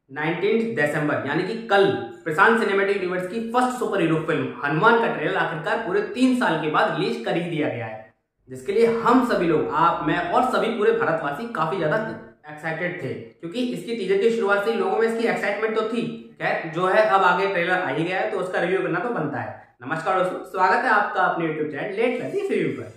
19 दिसंबर यानी कि कल प्रशांत सिनेमैटिक यूनिवर्स की first super hero film Hanuman का ट्रेलर आखिरकार पूरे 3 साल के बाद रिलीज कर ही दिया गया है, जिसके लिए हम सभी लोग, आप, मैं और सभी पूरे भारतवासी काफी ज्यादा एक्साइटेड थे, क्योंकि इसकी टीजर की शुरुआत से लोगों में इसकी एक्साइटमेंट तो थी। खैर जो है, अब आगे ट्रेलर आ ही गया है तो उसका रिव्यू करना तो बनता है। नमस्कार दोस्तों, स्वागत है आपका अपने YouTube channel late Latif review पर।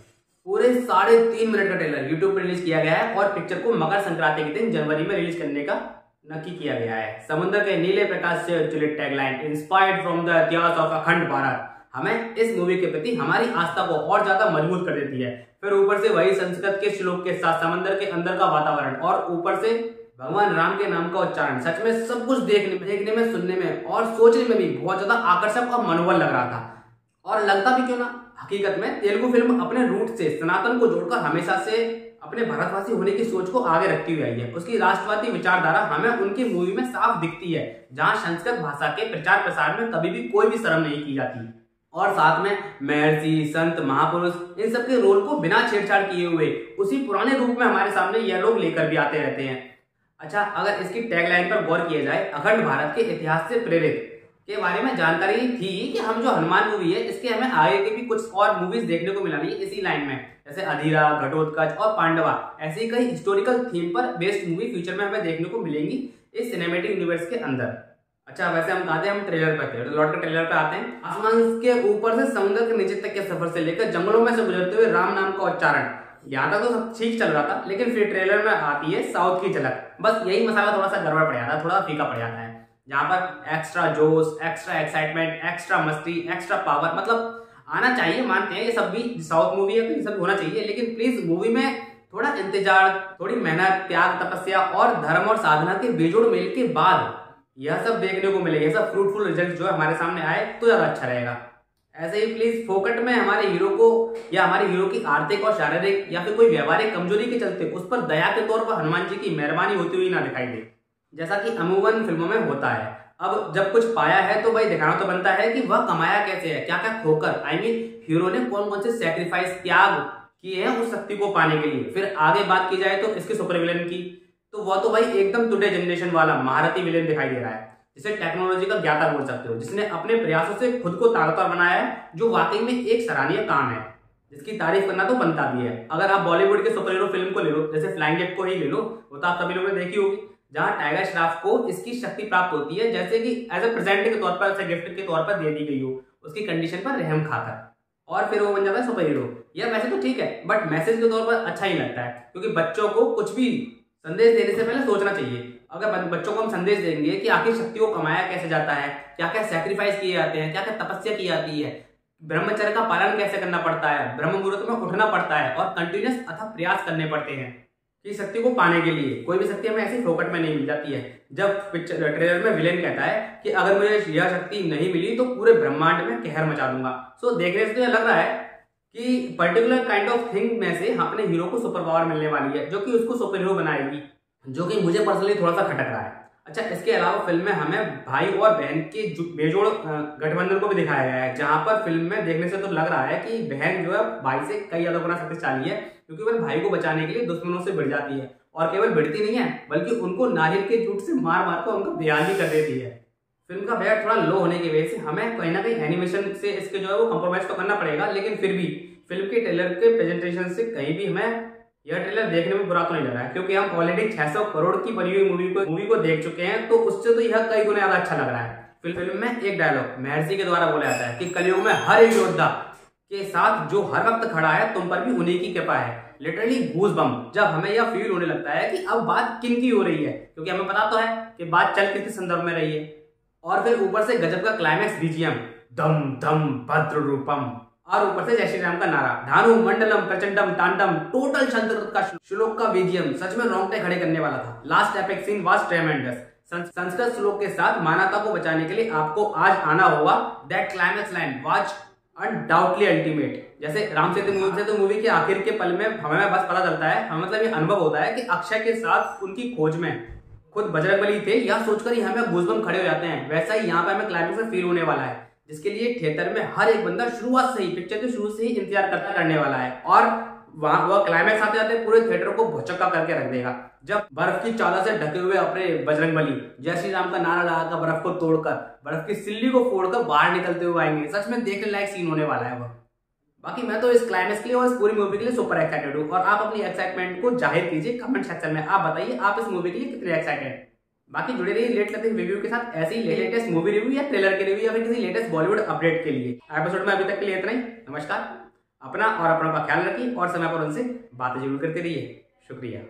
पूरे 3.5 मिनट का ट्रेलर यूट्यूब पर रिलीज किया गया है और पिक्चर को मकर संक्रांति के दिन जनवरी में रिलीज करने का नक्की किया गया है। समुद्र के नीले प्रकाश से चलित टैगलाइन इंस्पायर्ड फ्रॉम द इतिहास ऑफ अखंड भारत हमें इस मूवी के प्रति हमारी आस्था को और ज्यादा मजबूत कर देती है। फिर ऊपर से वही संस्कृत के श्लोक के साथ समंदर के अंदर का वातावरण और ऊपर से भगवान राम के नाम का उच्चारण, सच में सब कुछ देखने में, सुनने में और सोचने में भी बहुत ज्यादा आकर्षक और मनोबल लग रहा था। और लगता भी क्यों ना, हकीकत में तेलुगु फिल्म अपने रूट से सनातन को जोड़कर हमेशा से अपने भारतवासी होने की सोच को आगे रखती हुई आई है। उसकी राष्ट्रवादी विचारधारा हमें उनकी मूवी में साफ दिखती है, जहां संस्कृत भाषा के प्रचार प्रसार में कभी भी कोई भी शर्म नहीं की जाती। और साथ में महर्षि, संत, महापुरुष इन सब के रोल को बिना छेड़छाड़ किए हुए उसी पुराने रूप में हमारे सामने यह लोग लेकर भी आते रहते हैं। अच्छा, अगर इसकी टैगलाइन पर गौर किया जाए, अखंड भारत के इतिहास से प्रेरित के बारे में जानकारी थी कि हम जो हनुमान मूवी है इसके हमें आगे के भी कुछ और मूवीज देखने को मिला नहीं इसी लाइन में, जैसे अधीरा, घटोत्कच और पांडवा, ऐसी कई हिस्टोरिकल थीम पर बेस्ड मूवी फ्यूचर में हमें देखने को मिलेंगी इस सिनेमैटिक यूनिवर्स के अंदर। अच्छा, वैसे हम कहते हैं हम ट्रेलर पर थे, लौट कर ट्रेलर पे आते हैं। आसमान के ऊपर से समुद्र के नीचे तक के सफर से लेकर जंगलों में से गुजरते हुए राम नाम का उच्चारण, यहाँ तक तो सब ठीक चल रहा था, लेकिन फिर ट्रेलर में आती है साउथ की झलक। बस यही मसाला थोड़ा सा गड़बड़ पड़ जाता है, थोड़ा फीका पड़ जाता है, जहां पर एक्स्ट्रा जोश, एक्स्ट्रा एक्साइटमेंट, एक्स्ट्रा मस्ती, एक्स्ट्रा पावर मतलब आना चाहिए। मानते हैं ये सब भी साउथ मूवी है तो ये सब होना चाहिए, लेकिन प्लीज मूवी में थोड़ा इंतजार, थोड़ी मेहनत, त्याग, तपस्या और धर्म और साधना के बेजोड़ मेल के बाद यह सब देखने को मिले, यह सब फ्रूटफुल रिजल्ट जो है हमारे सामने आए तो ज्यादा अच्छा रहेगा। ऐसे ही प्लीज फोकट में हमारे हीरो को या हमारे हीरो की आर्थिक और शारीरिक या फिर कोई व्यवहारिक कमजोरी के चलते उस पर दया के तौर पर हनुमान जी की मेहरबानी होती हुई ना दिखाई दे, जैसा कि अमूमन फिल्मों में होता है। अब जब कुछ पाया है तो भाई दिखाना तो बनता है कि वह कमाया कैसे है, क्या क्या खोकर, हीरो ने कौन कौन से सैक्रिफाइस, त्याग किए हैं उस शक्ति को पाने के लिए। फिर आगे बात की जाए तो इसके सुपर विलेन की, तो वह तो भाई एकदम टुडे जनरेशन वाला महारथी विलेन दिखाई दे रहा है, जिसे टेक्नोलॉजी का ज्ञाता बोल सकते हो, जिसने अपने प्रयासों से खुद को ताकतवर बनाया है, जो वाकई में एक सराहनीय काम है, जिसकी तारीफ करना तो बनता भी है। अगर आप बॉलीवुड के सुपर हीरो फिल्म को ले लो, जैसे फ्लाइंग जेट को ही ले लो, वो तो आप सभी लोगों ने देखी होगी, जहां टाइगर श्रॉफ को इसकी शक्ति प्राप्त होती है, जैसे कि एज ए प्रेजेंट के तौर पर, गिफ्ट के तौर पर दे दी गई हो, उसकी कंडीशन पर रहम खाकर, और फिर वो बन जाता है सुपर हीरो। यह वैसे तो ठीक है, बट मैसेज के तौर पर अच्छा ही लगता है, क्योंकि बच्चों को कुछ भी संदेश देने से पहले सोचना चाहिए। अगर बच्चों को हम संदेश देंगे कि आखिर शक्ति को कमाया कैसे जाता है, क्या क्या सैक्रिफाइस किए जाते हैं, क्या क्या तपस्या की जाती है, ब्रह्मचर्य का पालन कैसे करना पड़ता है, ब्रह्म मुहूर्त में उठना पड़ता है और कंटिन्यूअस अथक प्रयास करने पड़ते हैं कि शक्ति को पाने के लिए। कोई भी शक्ति हमें ऐसी फोकट में नहीं मिल जाती है। जब ट्रेलर में विलेन कहता है कि अगर मुझे यह शक्ति नहीं मिली तो पूरे ब्रह्मांड में कहर मचा दूंगा, सो देखने से तो यह लग रहा है कि पर्टिकुलर काइंड ऑफ थिंग में से अपने हीरो को सुपर पावर मिलने वाली है, जो कि उसको सुपर हीरो बनाएगी, जो कि मुझे पर्सनली थोड़ा सा खटक रहा है। अच्छा, इसके अलावा फिल्म में हमें भाई और बहन के बेजोड़ गठबंधन को भी दिखाया गया है, जहां पर फिल्म में देखने से तो लग रहा है कि बहन जो है भाई से कई ज्यादा गुना शक्तिशाली है, क्योंकि वह भाई को बचाने के लिए दुश्मनों से भिड़ जाती है, और केवल भिड़ती नहीं है बल्कि उनको नारियल के जूट से मार मार कर उनका बयान भी कर देती है। फिल्म का बजट थोड़ा लो होने की वजह से हमें कहीं ना कहीं एनिमेशन से इसके जो है वो कॉम्प्रोमाइज तो करना पड़ेगा, लेकिन फिर भी फिल्म के ट्रेलर के प्रेजेंटेशन से कहीं भी हमें यह ट्रेलर देखने में बुरा तो नहीं लगा है, क्योंकि हम ऑलरेडी 600 करोड़ की बनी हुई मूवी को देख चुके हैं, तो उससे तो यह कई गुना ज्यादा अच्छा लग रहा है। फिल्म में एक डायलॉग महर्षि के द्वारा बोला जाता है कि कलयुग में हर एक योद्धा के साथ जो हर वक्त खड़ा है तुम पर भी उन्हीं की कृपा है। लिटरली गूज बम्प, जब हमें यह फील होने लगता है कि अब बात किन की हो रही है, क्योंकि हमें पता तो है कि बात चल किस संदर्भ में रही है। और फिर ऊपर से गजब का क्लाइमैक्स बीजीएम, दम दम भद्र रूपम, और ऊपर से जय श्री राम का नारा, धानु मंडलम प्रचंडम तांडम, टोटल संस्कृत का श्लोक का बीजीएम सच में रोंगटे खड़े करने वाला था। Last epic scene was tremendous. Sanskrit श्लोक के साथ मानवता को बचाने के लिए आपको आज आना होगा। That climax line was undoubtedly ultimate. जैसे राम सेतु मूवी के आखिर के पल में हमें बस पता चलता है, हमें मतलब ये अनुभव होता है कि अक्षय के साथ उनकी खोज में खुद बजरंगबली थे, यह सोचकर ही हमें गूज़बम्प खड़े हो जाते हैं। वैसा ही यहाँ पे हमें क्लाइमैक्स में फील होने वाला है, जिसके लिए थिएटर में हर एक बंदा शुरुआत से ही, पिक्चर के शुरू से ही इंतजार करने वाला है। और वहां वह क्लाइमैक्स आते आते पूरे थिएटर को भौचक्का करके रख देगा, जब बर्फ की चादर से ढके हुए अपने बजरंगबली जय श्री राम का नारा लगाकर बर्फ को तोड़कर, बर्फ की सिल्ली को फोड़कर बाहर निकलते हुए आएंगे। सच में देखने लायक सीन होने वाला है वह। बाकी मैं तो इस क्लाइमैक्स के लिए और इस पूरी मूवी के लिए सुपर एक्साइटेड हूँ, और आप अपनी एक्साइटमेंट को जाहिर कीजिए कमेंट सेक्शन में। आप बताइए आप इस मूवी के लिए कितने एक्साइटेड। बाकी जुड़े रहिए लेट करते रिव्यू के साथ, ऐसे ही लेटेस्ट मूवी रिव्यू या ट्रेलर के रिव्यू या फिर किसी लेटेस्ट बॉलीवुड अपडेट के लिए। एपिसोड में अभी तक के लिए इतना ही। नमस्कार, अपना और अपनों का ख्याल रखिए और समय पर उनसे बातें जरूर करते रहिए। शुक्रिया।